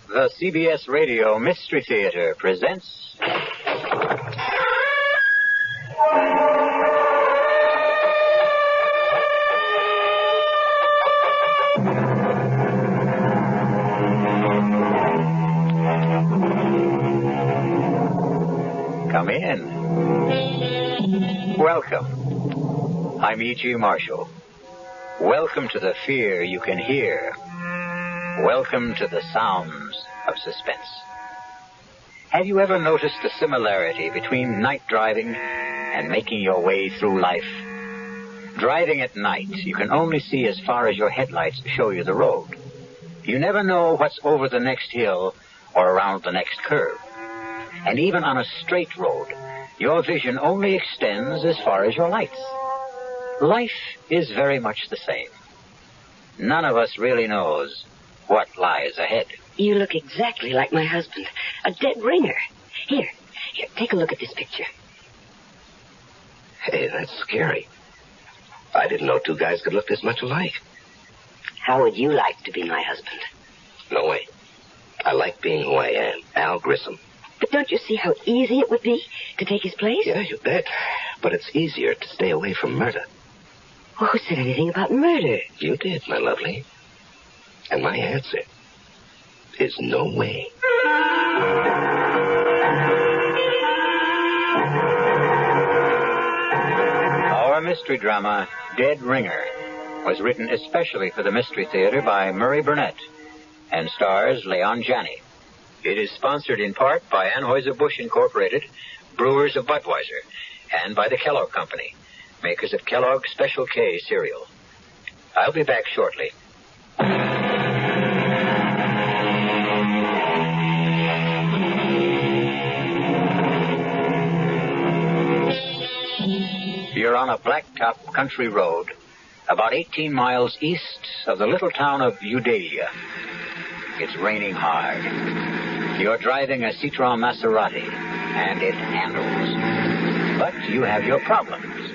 The CBS Radio Mystery Theater presents... Come in. Welcome. I'm E.G. Marshall. Welcome to the fear you can hear. Welcome to the sounds of suspense. Have you ever noticed the similarity between night driving and making your way through life? Driving at night, you can only see as far as your headlights show you the road. You never know what's over the next hill or around the next curve. And even on a straight road, your vision only extends as far as your lights. Life is very much the same. None of us really knows what lies ahead. You look exactly like my husband. A dead ringer. Here, take a look at this picture. Hey, that's scary. I didn't know two guys could look this much alike. How would you like to be my husband? No way. I like being who I am, Al Grissom. But don't you see how easy it would be to take his place? Yeah, you bet. But it's easier to stay away from murder. Well, who said anything about murder? You did, my lovely. And my answer is no way. Our mystery drama, Dead Ringer, was written especially for the Mystery Theater by Murray Burnett and stars Leon Janney. It is sponsored in part by Anheuser-Busch Incorporated, brewers of Budweiser, and by the Kellogg Company, makers of Kellogg's Special K cereal. I'll be back shortly. You're on a blacktop country road about 18 miles east of the little town of Udalia. It's raining hard. You're driving a Citroen Maserati, and it handles. But you have your problems.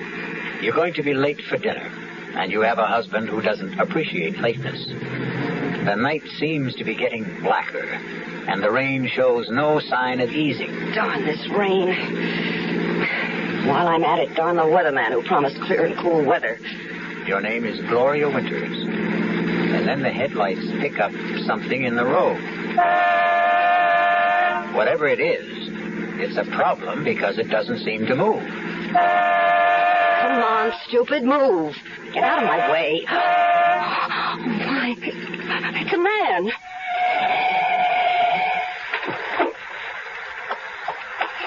You're going to be late for dinner, and you have a husband who doesn't appreciate lateness. The night seems to be getting blacker, and the rain shows no sign of easing. Darn this rain. While I'm at it, darn the weatherman who promised clear and cool weather. Your name is Gloria Winters. And then the headlights pick up something in the road. Whatever it is, it's a problem because it doesn't seem to move. Come on, stupid, move. Get out of my way. Oh, my. It's a man.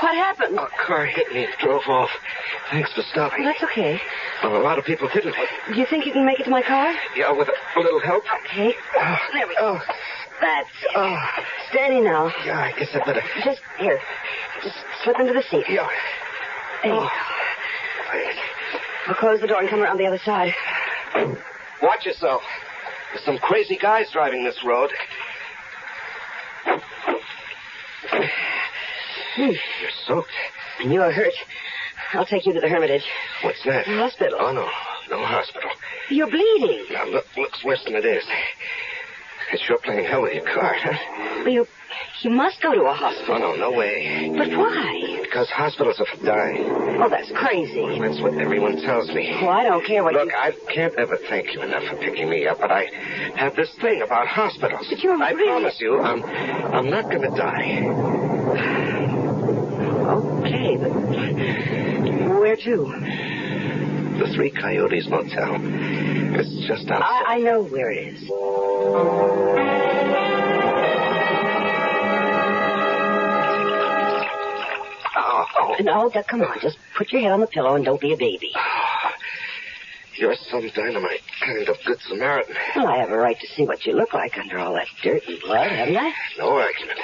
What happened? A car hit me and drove off. Thanks for stopping. That's okay. Well, a lot of people didn't. Do you think you can make it to my car? Yeah, with a little help. Okay. There we go. That's it. Steady now. Yeah, I guess I better. Just slip into the seat. Yeah. There you go. I'll close the door and come around the other side. Watch yourself. There's some crazy guys driving this road. You're soaked. And you're hurt. I'll take you to the Hermitage. What's that? The hospital. Oh, no. No hospital. You're bleeding. Now, looks worse than it is. It's sure playing hell with your car, huh? Well, you must go to a hospital. Oh, no way. But why? Because hospitals are for dying. Oh, that's crazy. That's what everyone tells me. Well, I don't care what Look, I can't ever thank you enough for picking me up, but I have this thing about hospitals. But you're I really... promise you, I'm not going to die. Okay, but where to? The Three Coyotes Motel. It's just outside. I know where it is. No, come on. Just put your head on the pillow and don't be a baby. You're some dynamite kind of good Samaritan. Well, I have a right to see what you look like under all that dirt and blood, haven't I? No argument.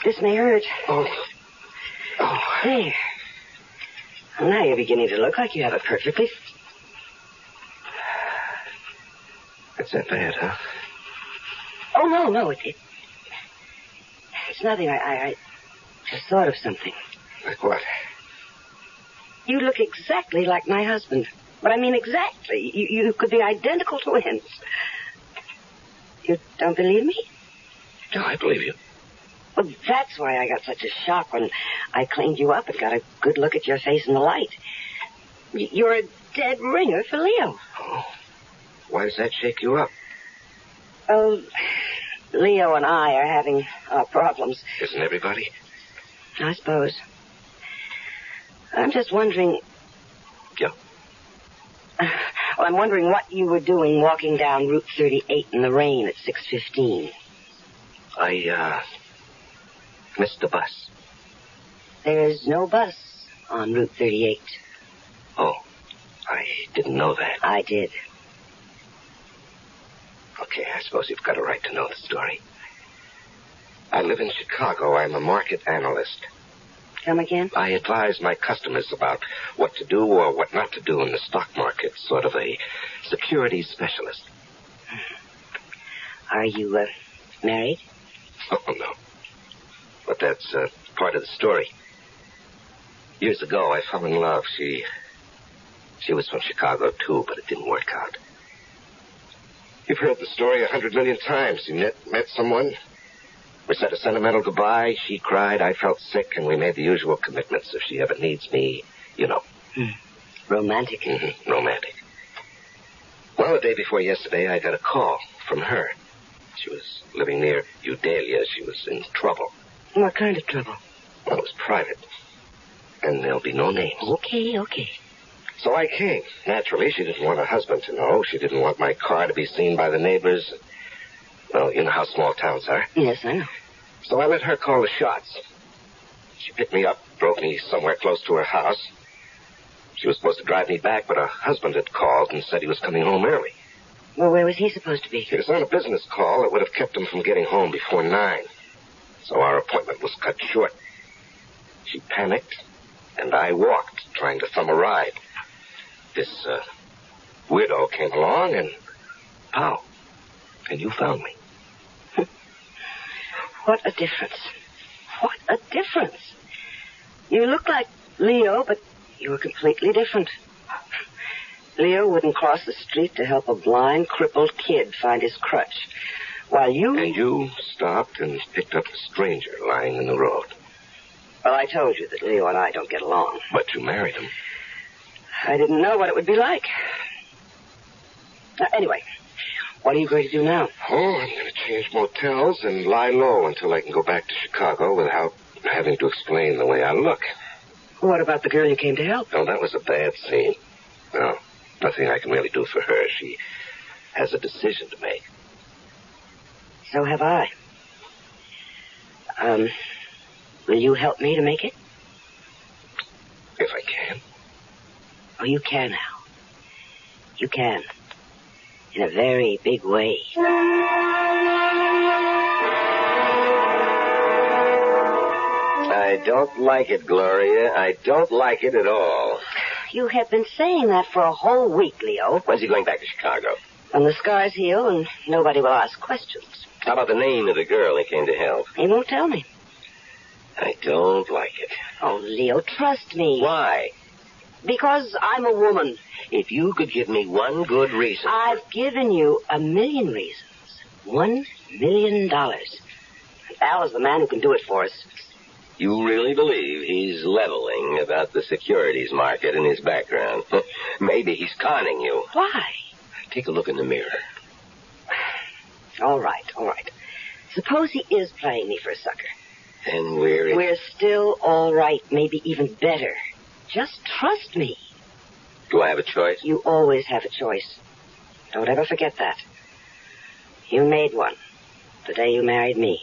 This may hurt. Oh. There. Well, now you're beginning to look like you have it perfectly. It's that bad, huh? Oh, no. It's nothing. I just thought of something. Like what? You look exactly like my husband. But I mean exactly. You could be identical twins. You don't believe me? No, I believe you. Well, that's why I got such a shock when I cleaned you up and got a good look at your face in the light. You're a dead ringer for Leo. Oh. Why does that shake you up? Oh, Leo and I are having our problems. Isn't everybody? I suppose. I'm just wondering... Yeah. Well, I'm wondering what you were doing walking down Route 38 in the rain at 6:15. I missed the bus. There's no bus on Route 38. Oh, I didn't know that. I did. Okay, I suppose you've got a right to know the story. I live in Chicago. I'm a market analyst. Come again? I advise my customers about what to do or what not to do in the stock market, sort of a securities specialist. Are you, married? Oh, no. But that's part of the story. Years ago, I fell in love. She was from Chicago, too, but it didn't work out. You've heard the story 100 million times. You met someone. We said a sentimental goodbye. She cried. I felt sick, and we made the usual commitments. If she ever needs me, you know. Romantic. Mm-hmm. Romantic. Well, the day before yesterday, I got a call from her. She was living near Eudalia. She was in trouble. What kind of trouble? Well, it was private. And there'll be no names. Okay. So I came. Naturally, she didn't want her husband to know. She didn't want my car to be seen by the neighbors. Well, you know how small towns are. Yes, I know. So I let her call the shots. She picked me up, drove me somewhere close to her house. She was supposed to drive me back, but her husband had called and said he was coming home early. Well, where was he supposed to be? He was on a business call that would have kept him from getting home before 9. So our appointment was cut short. She panicked, and I walked, trying to thumb a ride. This weirdo came along, and pow, and you found me. What a difference. What a difference. You look like Leo, but you were completely different. Leo wouldn't cross the street to help a blind, crippled kid find his crutch, while you... And you stopped and picked up a stranger lying in the road. Well, I told you that Leo and I don't get along. But you married him. I didn't know what it would be like. Anyway, what are you going to do now? Oh, I'm going to change motels and lie low until I can go back to Chicago without having to explain the way I look. What about the girl you came to help? Oh, that was a bad scene. No, nothing I can really do for her. She has a decision to make. So have I. Will you help me to make it? If I can. Oh, you can, Al. You can. In a very big way. I don't like it, Gloria. I don't like it at all. You have been saying that for a whole week, Leo. When's he going back to Chicago? When the scars heal and nobody will ask questions. How about the name of the girl he came to help? He won't tell me. I don't like it. Oh, Leo, trust me. Why? Because I'm a woman. If you could give me one good reason... I've given you 1,000,000 reasons. $1 million. Al is the man who can do it for us. You really believe he's leveling about the securities market in his background? Maybe he's conning you. Why? Take a look in the mirror. All right. Suppose he is playing me for a sucker. And we're still all right, maybe even better. Just trust me. Do I have a choice? You always have a choice. Don't ever forget that. You made one the day you married me.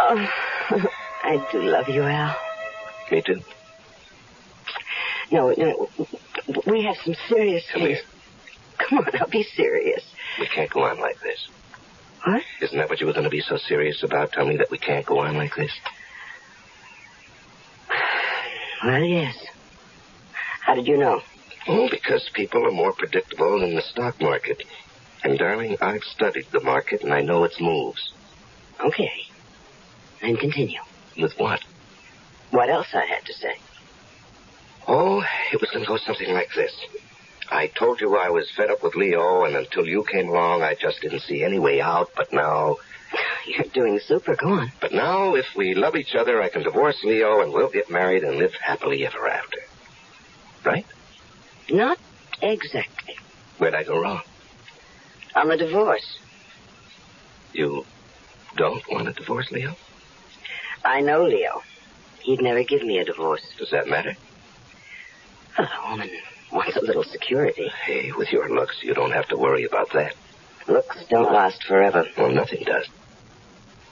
Oh, I do love you, Al. Me too. No, we have some serious Come things. here. Come on, I'll be serious. We can't go on like this. What? Isn't that what you were going to be so serious about? Tell me that we can't go on like this. Well, yes. How did you know? Oh, because people are more predictable than the stock market. And, darling, I've studied the market, and I know its moves. Okay. Then continue. With what? What else I had to say? Oh, It was going to go something like this. I told you I was fed up with Leo, and until you came along, I just didn't see any way out, but now... You're doing super. Go on. But now, if we love each other, I can divorce Leo, and we'll get married and live happily ever after. Right? Not exactly. Where'd I go wrong? On the divorce. You don't want a divorce, Leo? I know Leo. He'd never give me a divorce. Does that matter? Well, a woman wants a little security. Hey, with your looks, you don't have to worry about that. Looks don't last forever. Well, nothing does.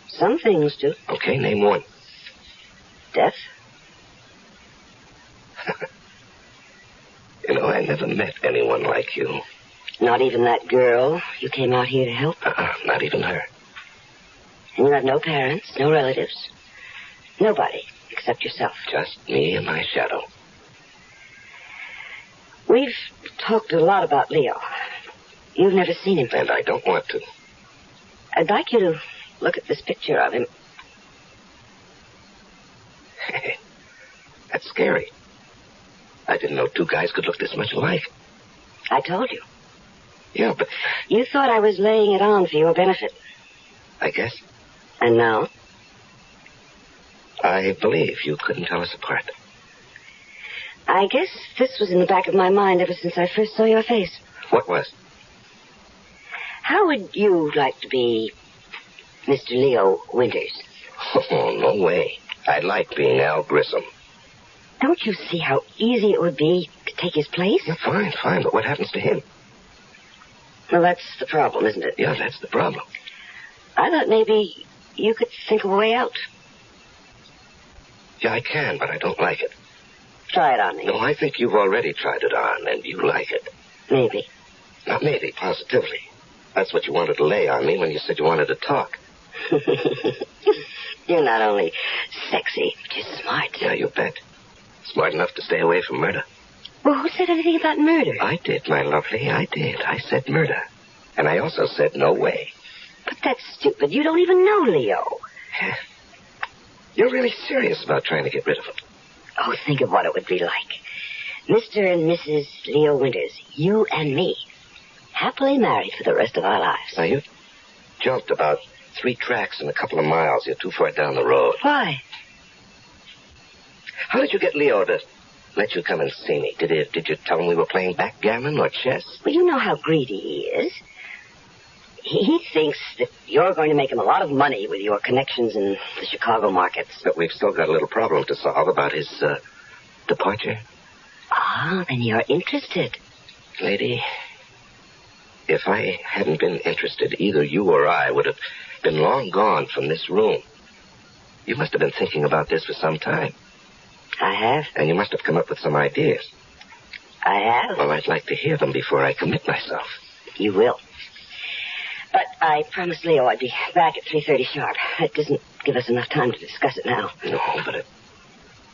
Some things do. Okay, name one. Death? You know, I never met anyone like you. Not even that girl you came out here to help? Not even her. And you have no parents, no relatives? Nobody except yourself? Just me and my shadow. We've talked a lot about Leo. You've never seen him. And I don't want to. I'd like you to look at this picture of him. That's scary. I didn't know two guys could look this much alike. I told you. Yeah, but... You thought I was laying it on for your benefit. I guess. And now? I believe you couldn't tell us apart. I guess this was in the back of my mind ever since I first saw your face. What was? How would you like to be Mr. Leo Winters? Oh, no way. I'd like being Al Grissom. Don't you see how easy it would be to take his place? Yeah, fine, but what happens to him? Well, that's the problem, isn't it? Yeah, that's the problem. I thought maybe you could think of a way out. Yeah, I can, but I don't like it. Try it on me. No, I think you've already tried it on, and you like it. Maybe. Not maybe, positively. That's what you wanted to lay on me when you said you wanted to talk. You're not only sexy, but you're smart. Yeah, you bet. Smart enough to stay away from murder. Well, who said anything about murder? I did, my lovely, I did. I said murder. And I also said no way. But that's stupid. You don't even know Leo. You're really serious about trying to get rid of him. Oh, think of what it would be like. Mr. and Mrs. Leo Winters, you and me, happily married for the rest of our lives. Now, you jumped about 3 tracks in a couple of miles. You're too far down the road. Why? How did you get Leo to let you come and see me? Did you tell him we were playing backgammon or chess? Well, you know how greedy he is. He thinks that you're going to make him a lot of money with your connections in the Chicago markets. But we've still got a little problem to solve about his departure. Ah, then you're interested. Lady, if I hadn't been interested, either you or I would have been long gone from this room. You must have been thinking about this for some time. I have. And you must have come up with some ideas. I have. Well, I'd like to hear them before I commit myself. You will. But I promised Leo I'd be back at 3:30 sharp. That doesn't give us enough time to discuss it now. No, but it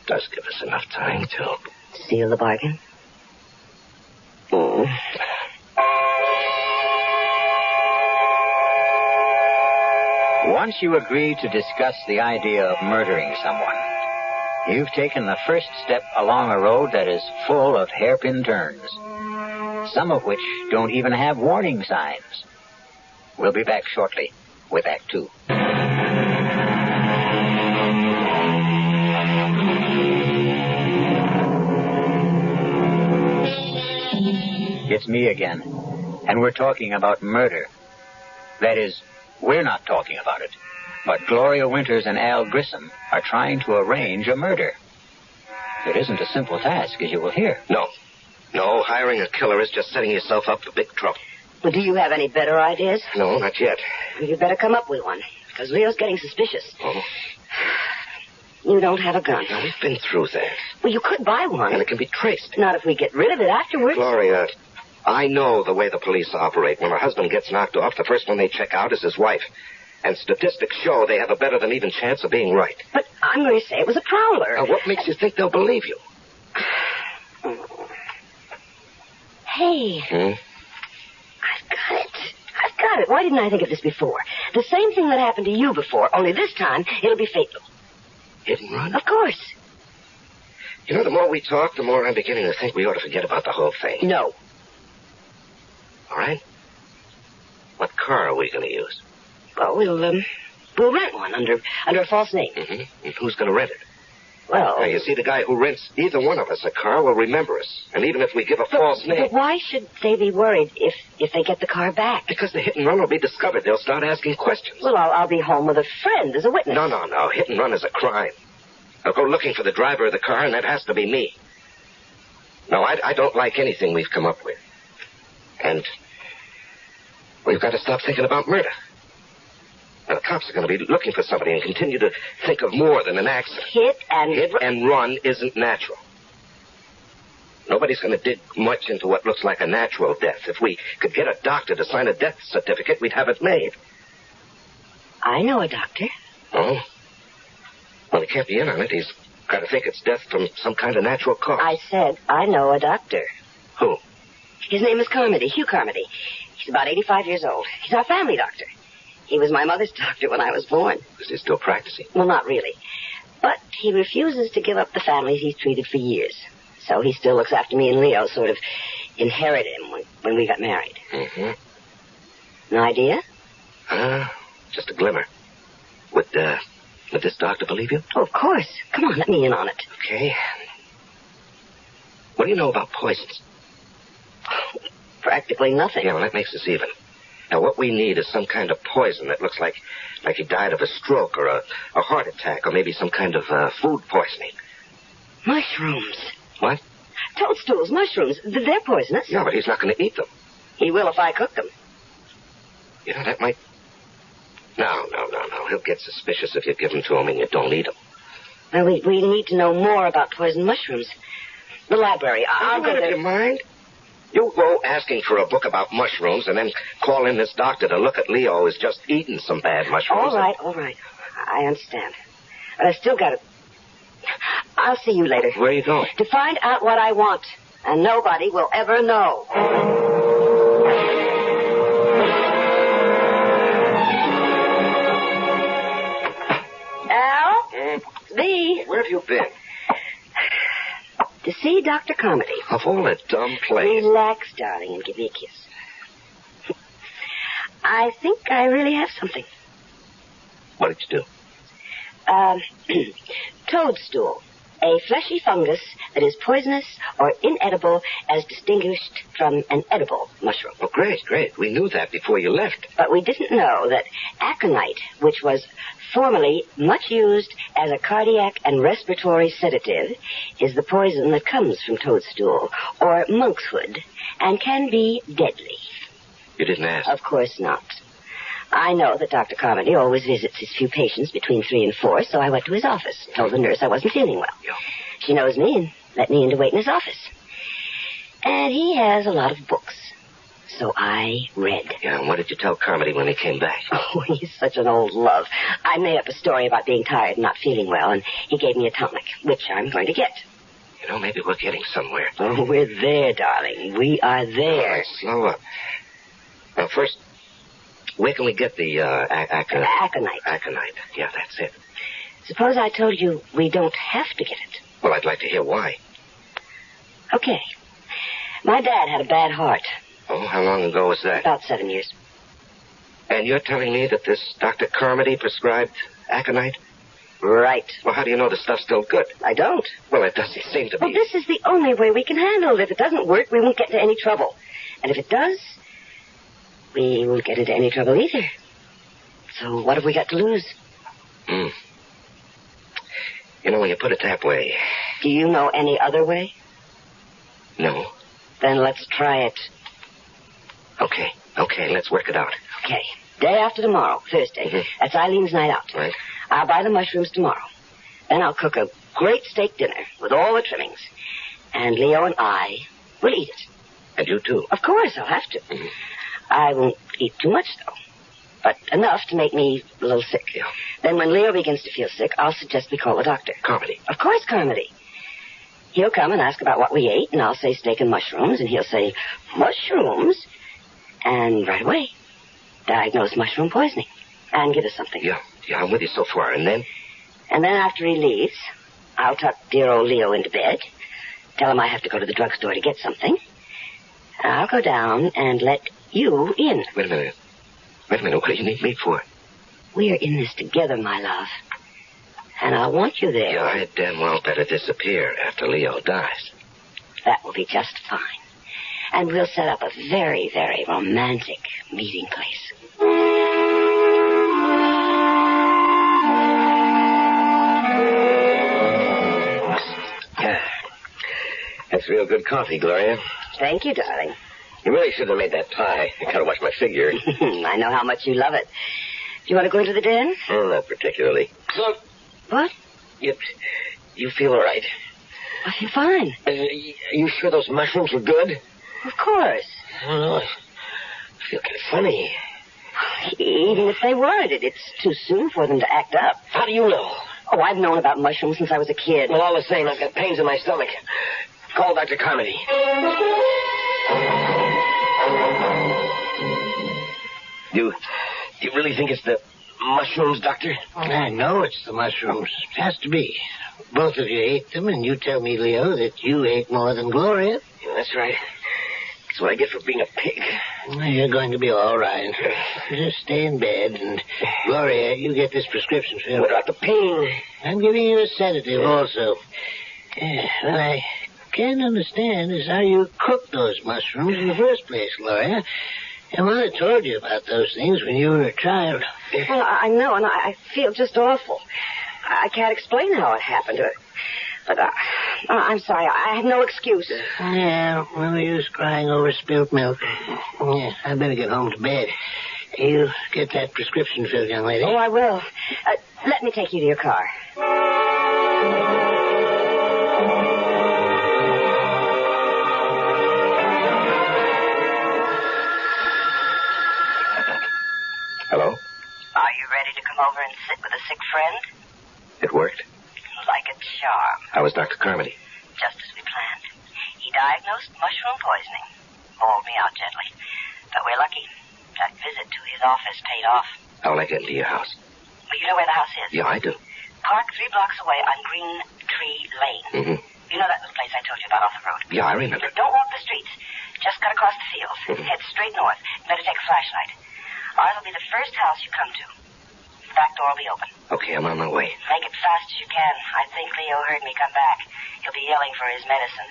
does give us enough time to... Seal the bargain? Once you agree to discuss the idea of murdering someone, you've taken the first step along a road that is full of hairpin turns, some of which don't even have warning signs. We'll be back shortly with Act 2. It's me again, and we're talking about murder. That is, we're not talking about it, but Gloria Winters and Al Grissom are trying to arrange a murder. It isn't a simple task, as you will hear. No, hiring a killer is just setting yourself up for big trouble. Well, do you have any better ideas? No, not yet. Well, you better come up with one, because Leo's getting suspicious. Oh? You don't have a gun. Now, we've been through that. Well, you could buy one. And it can be traced. Not if we get rid of it afterwards. Gloria, I know the way the police operate. When a husband gets knocked off, the first one they check out is his wife. And statistics show they have a better than even chance of being right. But I'm going to say it was a prowler. Now, what makes you think they'll believe you? Hey. I've got it. Why didn't I think of this before? The same thing that happened to you before, only this time it'll be fatal. Hit and run? Of course. You know, the more we talk, the more I'm beginning to think we ought to forget about the whole thing. No. All right? What car are we going to use? Well, we'll rent one under a false name. Mm-hmm. And who's going to rent it? Well... Now, you see, the guy who rents either one of us a car will remember us. And even if we give a false name... But why should they be worried if they get the car back? Because the hit and run will be discovered. They'll start asking questions. Well, I'll be home with a friend as a witness. No. Hit and run is a crime. They'll go looking for the driver of the car, and that has to be me. No, I don't like anything we've come up with. And we've got to stop thinking about murder. Now, the cops are going to be looking for somebody and continue to think of more than an accident. Hit and run isn't natural. Nobody's going to dig much into what looks like a natural death. If we could get a doctor to sign a death certificate, we'd have it made. I know a doctor. Oh? Well, he can't be in on it. He's got to think it's death from some kind of natural cause. I said I know a doctor. Who? His name is Carmody, Hugh Carmody. He's about 85 years old. He's our family doctor. He was my mother's doctor when I was born. Is he still practicing? Well, not really. But he refuses to give up the families he's treated for years. So he still looks after me and Leo, sort of inherited him when we got married. Mm-hmm. An idea? Just a glimmer. Would this doctor believe you? Oh, of course. Come on, let me in on it. Okay. What do you know about poisons? Practically nothing. Yeah, well, that makes us even. Now, what we need is some kind of poison that looks like he died of a stroke or a heart attack or maybe some kind of food poisoning. Mushrooms. What? Toadstools, mushrooms. They're poisonous. Yeah, but he's not going to eat them. He will if I cook them. You know, that might... No. He'll get suspicious if you give them to him and you don't eat them. Well, we need to know more about poison mushrooms. The library. I'll go there. Your mind? You go asking for a book about mushrooms and then call in this doctor to look at Leo who's just eaten some bad mushrooms. All right. I understand. But I still got to... I'll see you later. Where are you going? To find out what I want. And nobody will ever know. Al? Lee? Where have you been? To see Dr. Carmody. Of all the dumb plays. Relax, darling, and give me a kiss. I think I really have something. What did you do? Toadstool. A fleshy fungus that is poisonous or inedible as distinguished from an edible mushroom. Oh, great. We knew that before you left. But we didn't know that aconite, which was formerly much used as a cardiac and respiratory sedative, is the poison that comes from toadstool or monkshood and can be deadly. You didn't ask? Of course not. I know that Dr. Carmody always visits his few patients between 3 and 4, so I went to his office, told the nurse I wasn't feeling well. Yeah. She knows me and let me in to wait in his office. And he has a lot of books, so I read. Yeah, and what did you tell Carmody when he came back? Oh, he's such an old love. I made up a story about being tired and not feeling well, and he gave me a tonic, which I'm going to get. You know, maybe we're getting somewhere. Oh, we're there, darling. We are there. All right, slow up. Now, first... where can we get the aconite? Aconite. Yeah, that's it. Suppose I told you we don't have to get it. Well, I'd like to hear why. Okay. My dad had a bad heart. Oh, how long ago was that? About 7 years. And you're telling me that this Dr. Carmody prescribed aconite? Right. Well, how do you know the stuff's still good? I don't. Well, it doesn't seem to be. Well, this is the only way we can handle it. If it doesn't work, we won't get into any trouble. And if it does... we won't get into any trouble either. So what have we got to lose? You know, when you put it that way... Do you know any other way? No. Then let's try it. Okay, let's work it out. Okay. Day after tomorrow, Thursday. Mm-hmm. That's Eileen's night out. Right. I'll buy the mushrooms tomorrow. Then I'll cook a great steak dinner with all the trimmings. And Leo and I will eat it. And you too? Of course, I'll have to. Mm-hmm. I won't eat too much, though. But enough to make me a little sick. Yeah. Then when Leo begins to feel sick, I'll suggest we call a doctor. Carmody? Of course, Carmody. He'll come and ask about what we ate, and I'll say steak and mushrooms, and he'll say, mushrooms? And right away, diagnose mushroom poisoning and give us something. Yeah, I'm with you so far. And then? And then after he leaves, I'll tuck dear old Leo into bed. Tell him I have to go to the drugstore to get something. I'll go down and let you in. Wait a minute. What do you need me for? We're in this together, my love. And I want you there. Yeah, I damn well better disappear after Leo dies. That will be just fine. And we'll set up a very, very romantic meeting place. That's real good coffee, Gloria. Thank you, darling. You really should have made that pie. I gotta watch my figure. I know how much you love it. Do you want to go into the den? Oh, not particularly. Look. What? You feel all right? I feel fine. Are you sure those mushrooms were good? Of course. I don't know. I feel kind of funny. Even if they weren't, it's too soon for them to act up. How do you know? Oh, I've known about mushrooms since I was a kid. Well, all the same, I've got pains in my stomach. Call Dr. Carmody. Do you really think it's the mushrooms, Doctor? I know it's the mushrooms. It has to be. Both of you ate them, and you tell me, Leo, that you ate more than Gloria. Yeah, that's right. That's what I get for being a pig. Well, you're going to be all right. Just stay in bed, and Gloria, you get this prescription filled. What about the pain? I'm giving you a sedative also. What I can't understand is how you cooked those mushrooms in the first place, Gloria. Your mother told you about those things when you were a child. Well, I know, and I feel just awful. I can't explain how it happened. But I'm sorry. I have no excuse. Yeah, no use crying over spilt milk. Yeah, I better get home to bed. You get that prescription filled, young lady. Oh, I will. Let me take you to your car. Hello? Are you ready to come over and sit with a sick friend? It worked? Like a charm. How was Dr. Carmody? Just as we planned. He diagnosed mushroom poisoning. Bawled me out gently. But we're lucky. That visit to his office paid off. How will I get into your house? Well, you know where the house is? Yeah, I do. Park 3 blocks away on Green Tree Lane. Mm-hmm. You know that little place I told you about off the road? Yeah, I remember. But don't walk the streets. Just cut across the fields. Mm-hmm. Head straight north. Better take a flashlight. Ours will be the first house you come to. The back door will be open. Okay, I'm on my way. Make it fast as you can. I think Leo heard me come back. He'll be yelling for his medicine.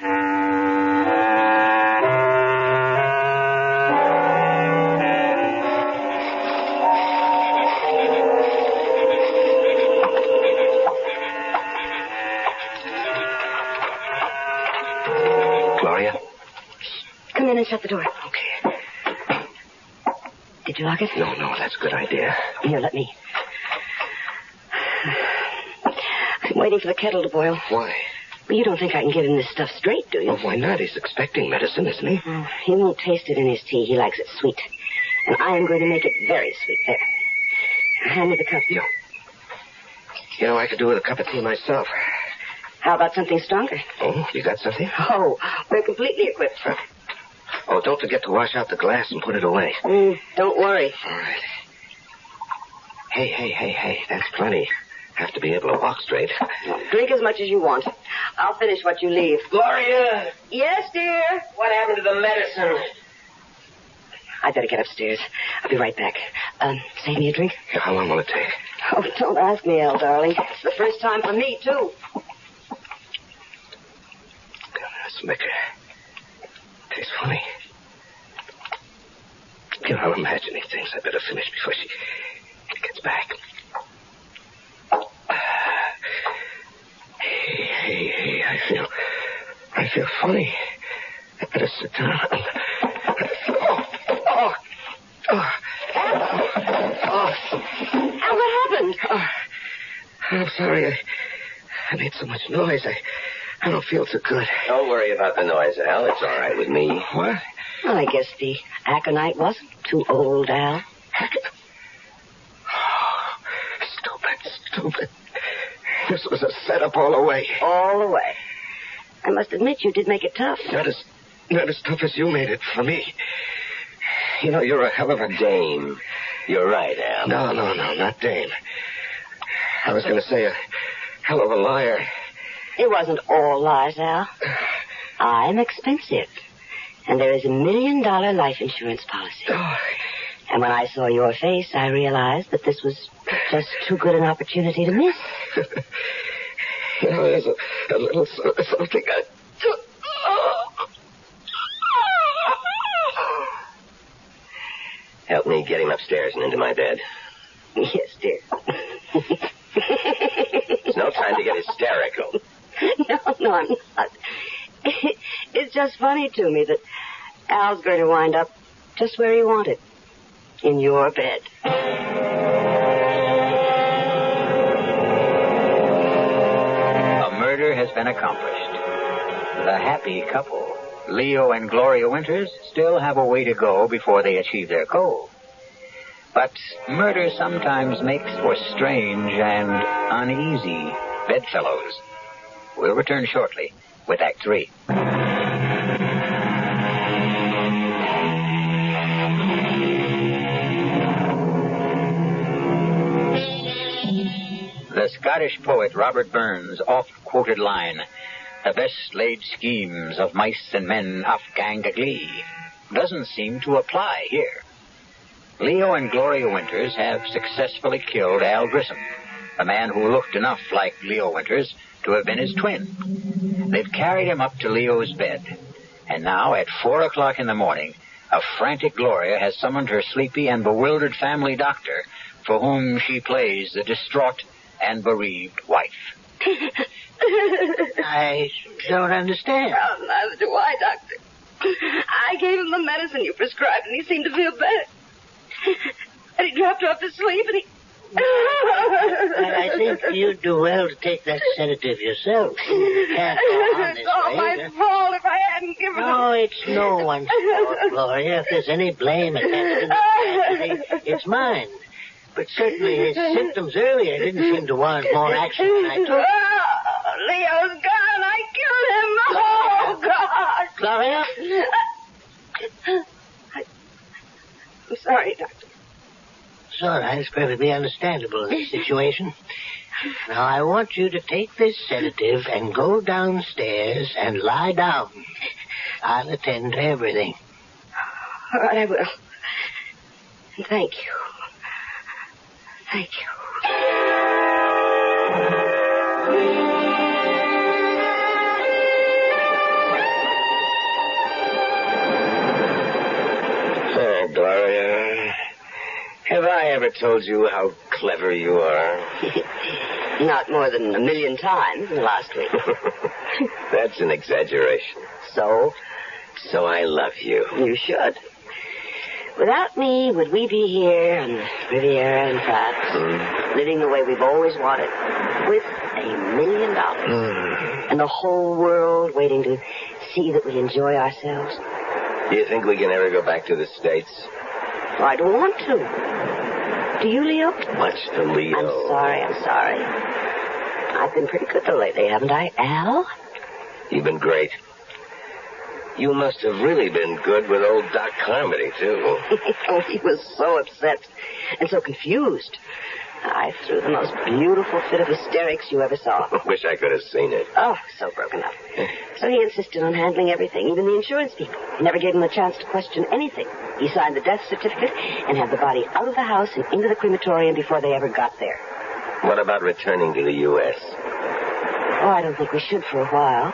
Gloria? Come in and shut the door. Okay. Did you lock it? No, that's a good idea. Here, let me. I'm waiting for the kettle to boil. Why? Well, you don't think I can give him this stuff straight, do you? Oh, why not? He's expecting medicine, isn't he? He won't taste it in his tea. He likes it sweet. And I am going to make it very sweet. There. Hand me the cup. You know, I could do with a cup of tea myself. How about something stronger? Oh, you got something? Oh, we're completely equipped. Oh, don't forget to wash out the glass and put it away. Don't worry. All right. Hey, that's plenty. Have to be able to walk straight. Drink as much as you want. I'll finish what you leave. Gloria! Yes, dear? What happened to the medicine? I'd better get upstairs. I'll be right back. Save me a drink? Yeah, how long will it take? Oh, don't ask me, Elle, darling. It's the first time for me, too. This liquor tastes funny. You know, I'm imagining things. I better finish before she gets back. Hey, I feel funny. I better sit down. Al, what happened? I'm sorry. I made so much noise. I don't feel so good. Don't worry about the noise, Al. It's all right with me. What? Well, I guess the aconite wasn't too old, Al. Stupid. This was a setup all the way. All the way. I must admit you did make it tough. Not as tough as you made it for me. You know, you're a hell of a dame. You're right, Al. No, not dame. I was going to say a hell of a liar. It wasn't all lies, Al. I'm expensive. And there is $1 million life insurance policy. Oh. And when I saw your face, I realized that this was just too good an opportunity to miss. There's a little something I... Help me get him upstairs and into my bed. Yes, dear. It's no time to get hysterical. No, I'm not. It's just funny to me that Al's going to wind up just where he wanted. In your bed. A murder has been accomplished. The happy couple, Leo and Gloria Winters, still have a way to go before they achieve their goal. But murder sometimes makes for strange and uneasy bedfellows. We'll return shortly with Act 3. The Scottish poet Robert Burns' oft-quoted line, "The best laid schemes of mice and men oft gang aglee," doesn't seem to apply here. Leo and Gloria Winters have successfully killed Al Grissom, the man who looked enough like Leo Winters to have been his twin. They've carried him up to Leo's bed, and now at 4 o'clock in the morning, a frantic Gloria has summoned her sleepy and bewildered family doctor, for whom she plays the distraught and bereaved wife. I don't understand. Well, neither do I, Doctor. I gave him the medicine you prescribed, and he seemed to feel better. And he dropped off to sleep, and he... I think you'd do well to take that sedative yourself. You can't go on this It's all way. my fault if I hadn't given him... No, it's no one's fault, Gloria. If there's any blame attached to this tragedy, it's mine. But certainly his symptoms earlier didn't seem to warrant more action than I took. Oh, Leo's gone. I killed him. Oh, God. Gloria? I'm sorry, Doctor. It's all right. It's perfectly understandable in this situation. Now, I want you to take this sedative and go downstairs and lie down. I'll attend to everything. All right, I will. And thank you. Thank you. Gloria, have I ever told you how clever you are? Not more than 1 million times in the last week. That's an exaggeration. So? So I love you. You should. Without me, would we be here on the Riviera in France, living the way we've always wanted, with $1 million, and the whole world waiting to see that we enjoy ourselves? Do you think we can ever go back to the States? Well, I don't want to. Do you, Leo? Much to Leo. I'm sorry. I've been pretty good, though, lately, haven't I, Al? You've been great. You must have really been good with old Doc Carmody, too. Oh, he was so upset and so confused. I threw the most beautiful fit of hysterics you ever saw. Wish I could have seen it. Oh, so broken up. So he insisted on handling everything, even the insurance people. Never gave him a chance to question anything. He signed the death certificate and had the body out of the house and into the crematorium before they ever got there. What about returning to the U.S.? Oh, I don't think we should for a while.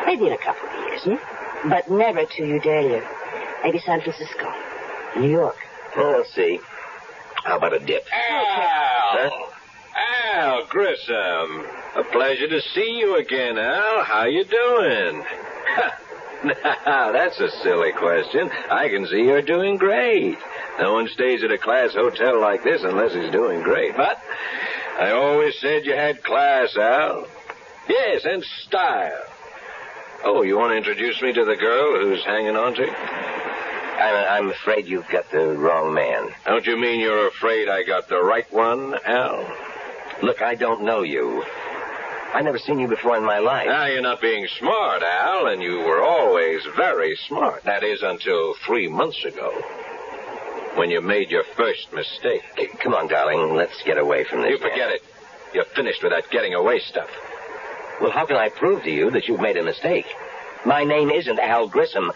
Maybe in a couple of years, But never to Eudalia. Maybe San Francisco, New York. Well, we'll see. How about a dip? Al Grissom. A pleasure to see you again, Al. How you doing? Now, that's a silly question. I can see you're doing great. No one stays at a class hotel like this unless he's doing great. But I always said you had class, Al. Yes, and style. Oh, you want to introduce me to the girl who's hanging on to you? I'm afraid you've got the wrong man. Don't you mean you're afraid I got the right one, Al? Look, I don't know you. I've never seen you before in my life. Now, you're not being smart, Al, and you were always very smart. That is, until 3 months ago, when you made your first mistake. Hey, come on, darling, let's get away from this. You forget it. You're finished with that getting away stuff. Well, how can I prove to you that you've made a mistake? My name isn't Al Grissom.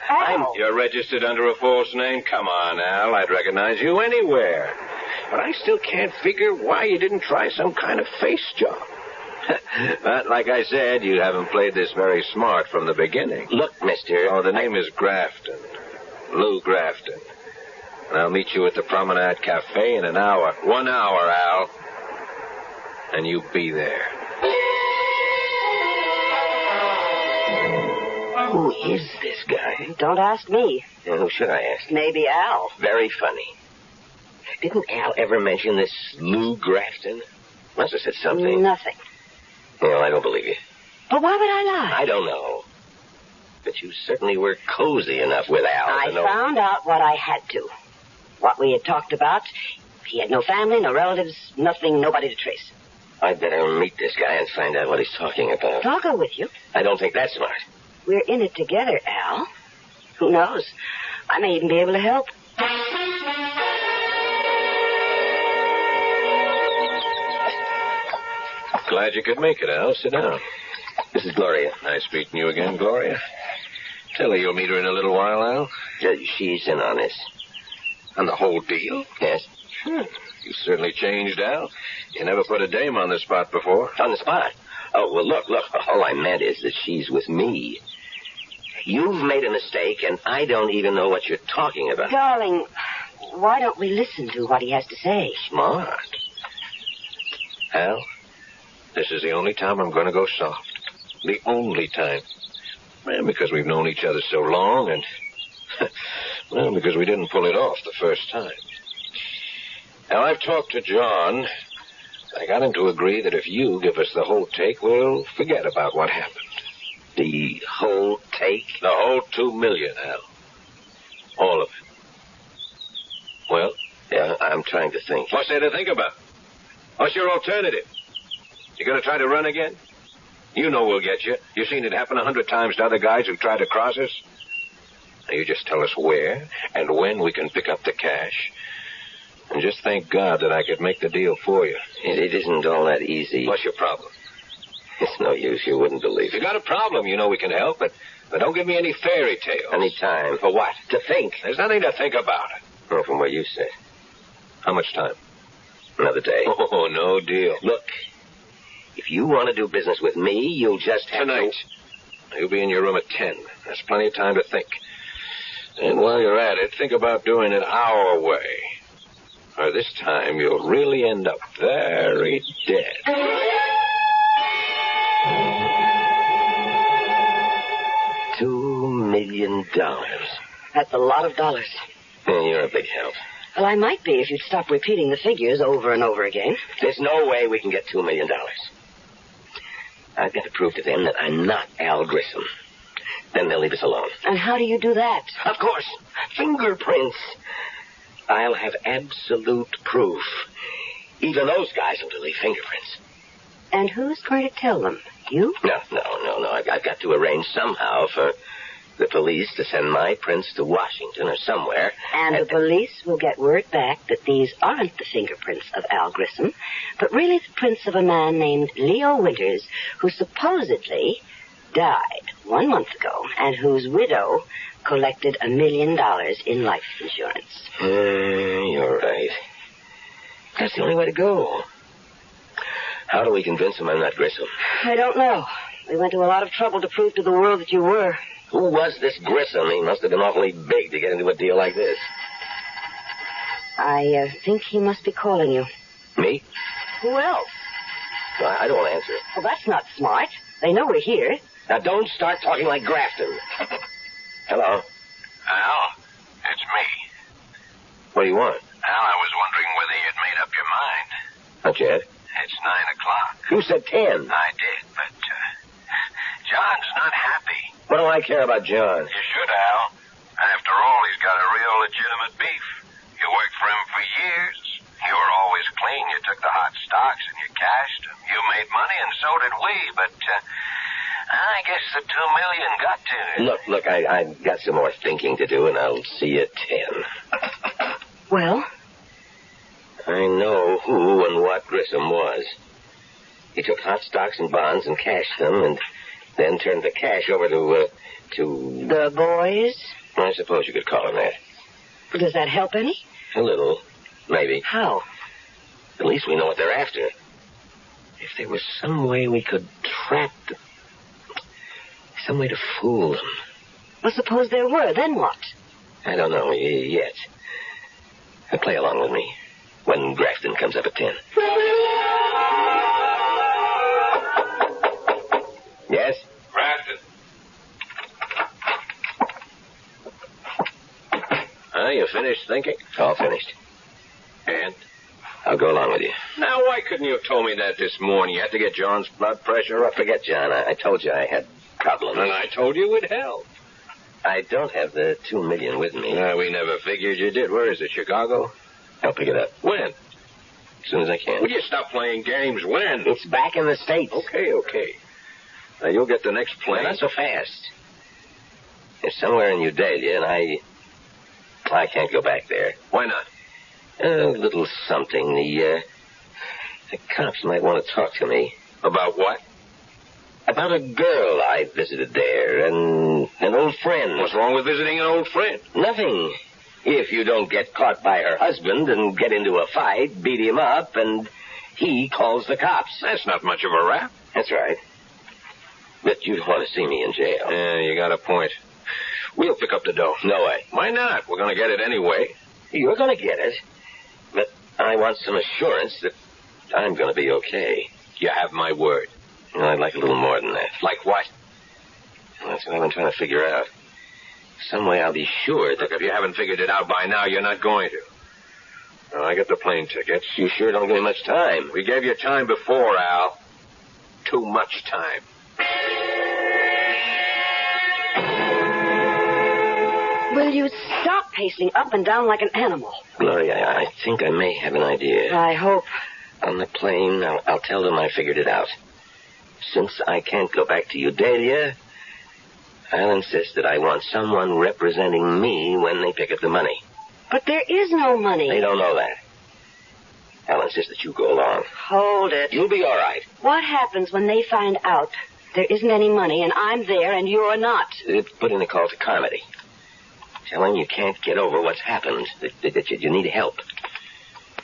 You're registered under a false name? Come on, Al. I'd recognize you anywhere. But I still can't figure why you didn't try some kind of face job. But like I said, you haven't played this very smart from the beginning. Look, mister... Oh, the name is Grafton. Lou Grafton. And I'll meet you at the Promenade Cafe in an hour. 1 hour, Al. And you be there. Who is this guy? Don't ask me. Well, who should I ask? Maybe Al. Very funny. Didn't Al ever mention this Lou Grafton? Must have said something. Nothing. Well, I don't believe you. But why would I lie? I don't know. But you certainly were cozy enough with Al to know... I found out what I had to. What we had talked about. He had no family, no relatives, nothing, nobody to trace. I'd better meet this guy and find out what he's talking about. I'll go with you. I don't think that's smart. We're in it together, Al. Who knows? I may even be able to help. Glad you could make it, Al. Sit down. This is Gloria. Nice meeting you again, Gloria. Tell her you'll meet her in a little while, Al. She's in on this. On the whole deal? Yes. You certainly changed, Al. You never put a dame on the spot before. On the spot? Oh, well, look. All I meant is that she's with me. You've made a mistake, and I don't even know what you're talking about. Darling, why don't we listen to what he has to say? Smart. Al, this is the only time I'm going to go soft. The only time. Well, because we've known each other so long, and... well, because we didn't pull it off the first time. Now, I've talked to John. I got him to agree that if you give us the whole take, we'll forget about what happened. The whole take? The whole $2 million, Al. All of it. Well? Yeah, I'm trying to think. What's there to think about? What's your alternative? You gonna try to run again? You know we'll get you. You've seen it happen 100 times to other guys who've tried to cross us. Now, you just tell us where and when we can pick up the cash. And just thank God that I could make the deal for you. It isn't all that easy. What's your problem? It's no use. You wouldn't believe If you it. got a problem, you know we can help, but don't give me any fairy tales. Any time. For what? To think. There's nothing to think about. Well, from what you said. How much time? Another day. Oh, no deal. Look, if you want to do business with me, you'll just have Tonight. You'll be in your room at 10. That's plenty of time to think. And while you're at it, think about doing it our way. Or this time, you'll really end up very dead. $2 million. That's a lot of dollars. Yeah, you're a big help. Well, I might be if you'd stop repeating the figures over and over again. There's no way we can get $2 million. I've got to prove to them that I'm not Al Grissom. Then they'll leave us alone. And how do you do that? Of course. Fingerprints. I'll have absolute proof. Even those guys will delete fingerprints. And who's going to tell them? You? No. I've got to arrange somehow for the police to send my prints to Washington or somewhere. And the police will get word back that these aren't the fingerprints of Al Grissom, but really the prints of a man named Leo Winters, who supposedly died 1 month ago, and whose widow collected $1 million in life insurance. You're right. That's the only way to go. How do we convince them I'm not Grissom? I don't know. We went to a lot of trouble to prove to the world that you were. Who was this Grissom? He must have been awfully big to get into a deal like this. I think he must be calling you. Me? Who else? Well, I don't want to answer it. Well, that's not smart. They know we're here. Now, don't start talking like Grafton. Hello? Al, it's me. What do you want? Al, I was wondering whether you'd made up your mind. Not yet. It's 9 o'clock. You said 10. I did, but John's not happy. What do I care about John? You should, Al. After all, he's got a real legitimate beef. You worked for him for years. You were always clean. You took the hot stocks and you cashed them. You made money and so did we, but I guess the $2 million got to you. Look, I've got some more thinking to do, and I'll see you at 10. Well? I know who and what Grissom was. He took hot stocks and bonds and cashed them, and then turned the cash over to... The boys? I suppose you could call them that. Does that help any? A little. Maybe. How? At least we know what they're after. If there was some way we could trap them... Some way to fool them. Well, suppose there were. Then what? I don't know yet. Play along with me when Grafton comes up at 10. Yes? Grafton. You finished thinking? All finished. And? I'll go along with you. Now, why couldn't you have told me that this morning? You had to get John's blood pressure up. Forget John. I told you I had problems. And I told you it would help. I don't have the $2 million with me. We never figured you did. Where is it, Chicago? I'll pick it up. When? As soon as I can. Will you stop playing games? When? It's back in the States. Okay. Now, you'll get the next plane. Not so fast. It's somewhere in Udalia, and I can't go back there. Why not? A little something. The cops might want to talk to me. About what? About a girl I visited there, and an old friend. What's wrong with visiting an old friend? Nothing. If you don't get caught by her husband and get into a fight, beat him up, and he calls the cops. That's not much of a rap. That's right. But you'd want to see me in jail. Yeah, you got a point. We'll pick up the dough. No way. Why not? We're going to get it anyway. You're going to get it. But I want some assurance that I'm going to be okay. You have my word. Well, I'd like a little more than that. Like what? Well, that's what I've been trying to figure out. Some way I'll be sure that... Look, if you haven't figured it out by now, you're not going to. Well, I get the plane tickets. You sure don't give me much time. We gave you time before, Al. Too much time. Will you stop pacing up and down like an animal? Gloria, I think I may have an idea. I hope. On the plane, I'll tell them I figured it out. Since I can't go back to Udalia, I'll insist that I want someone representing me when they pick up the money. But there is no money. They don't know that. I'll insist that you go along. Hold it. You'll be all right. What happens when they find out there isn't any money and I'm there and you're not? Put in a call to Carmody. Tell him you can't get over what's happened, that you need help,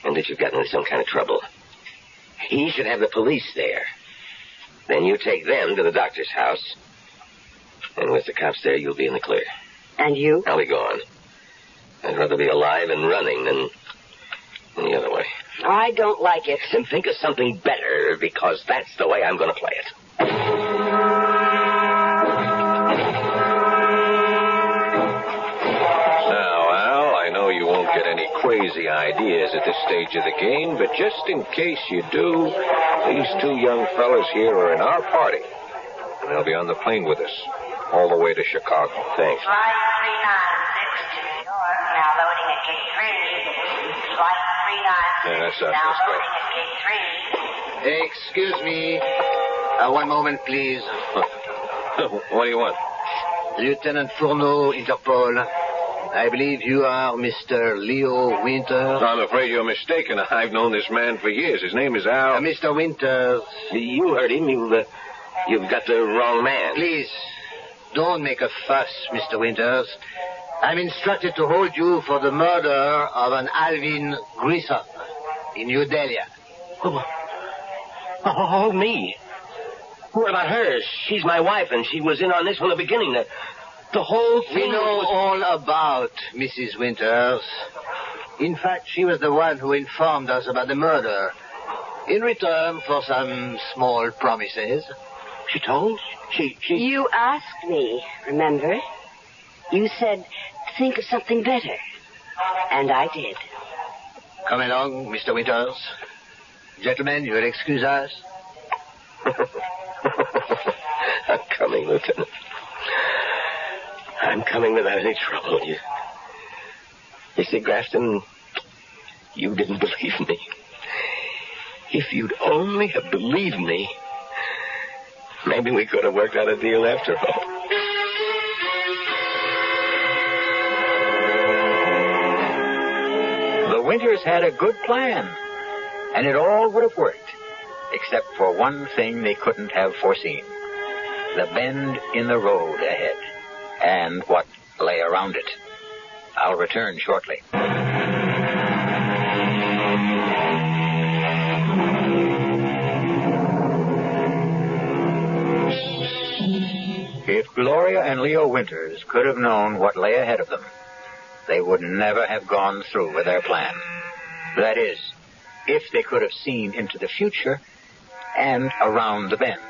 and that you've gotten into some kind of trouble. He should have the police there. Then you take them to the doctor's house, and with the cops there, you'll be in the clear. And you? I'll be gone. I'd rather be alive and running than the other way. I don't like it. Then think of something better, because that's the way I'm going to play it. Get any crazy ideas at this stage of the game, but just in case you do, these two young fellas here are in our party, and they'll be on the plane with us all the way to Chicago. Thanks. Flight 396 to New York, now loading at gate 3. Flight 396 Yeah, that's us. now Let's go. loading at gate 3. Excuse me. One moment, please. What do you want? Lieutenant Fourneau, Interpol. I believe you are Mr. Leo Winters. I'm afraid you're mistaken. I've known this man for years. His name is Al. Mr. Winters. You heard him. You've got the wrong man. Please, don't make a fuss, Mr. Winters. I'm instructed to hold you for the murder of an Alvin Grissom in Udalia. Oh, me? What about her? She's my wife, and she was in on this from the beginning. The whole thing. We know all about Mrs. Winters. In fact, she was the one who informed us about the murder. In return for some small promises. She told? She... You asked me, remember? You said, think of something better. And I did. Come along, Mr. Winters. Gentlemen, you will excuse us. I'm coming, Lieutenant. I'm coming without any trouble. You see, Grafton, you didn't believe me. If you'd only have believed me, maybe we could have worked out a deal after all. The Winters had a good plan, and it all would have worked except for one thing they couldn't have foreseen. The bend in the road ahead, and what lay around it. I'll return shortly. If Gloria and Leo Winters could have known what lay ahead of them, they would never have gone through with their plan. That is, if they could have seen into the future and around the bend.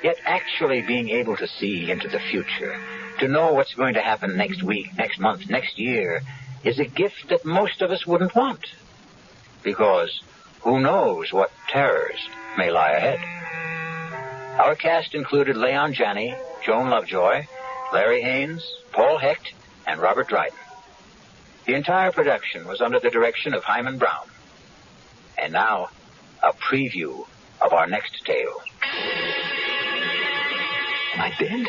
Yet actually being able to see into the future, to know what's going to happen next week, next month, next year, is a gift that most of us wouldn't want. Because who knows what terrors may lie ahead. Our cast included Leon Janney, Joan Lovejoy, Larry Haynes, Paul Hecht, and Robert Dryden. The entire production was under the direction of Hyman Brown. And now, a preview of our next tale. Am I dead?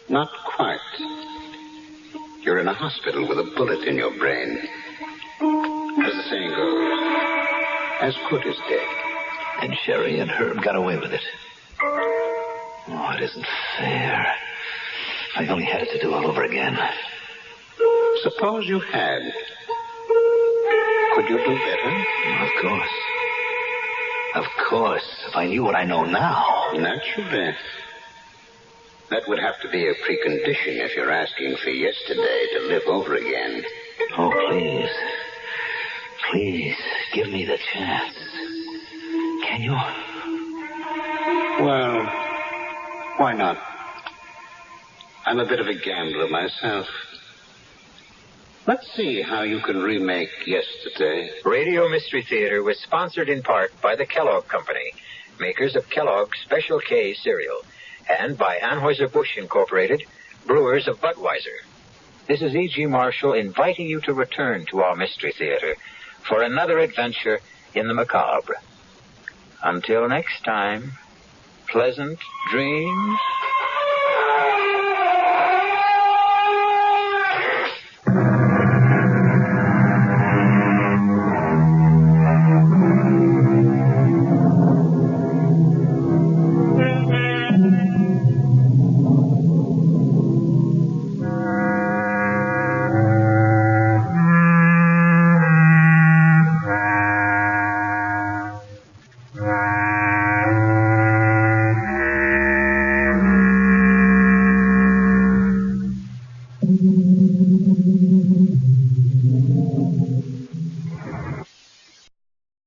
Not quite. You're in a hospital with a bullet in your brain. As the saying goes, as good as dead. And Sherry and Herb got away with it. Oh, it isn't fair. If I only had it to do all over again. Suppose you had. Could you do better? Of course. Of course, if I knew what I know now. Naturally. That would have to be a precondition if you're asking for yesterday to live over again. Oh, please. Please, give me the chance. Can you? Well, why not? I'm a bit of a gambler myself. Let's see how you can remake yesterday. Radio Mystery Theater was sponsored in part by the Kellogg Company, makers of Kellogg's Special K cereal, and by Anheuser-Busch Incorporated, brewers of Budweiser. This is E.G. Marshall inviting you to return to our Mystery Theater for another adventure in the macabre. Until next time, pleasant dreams.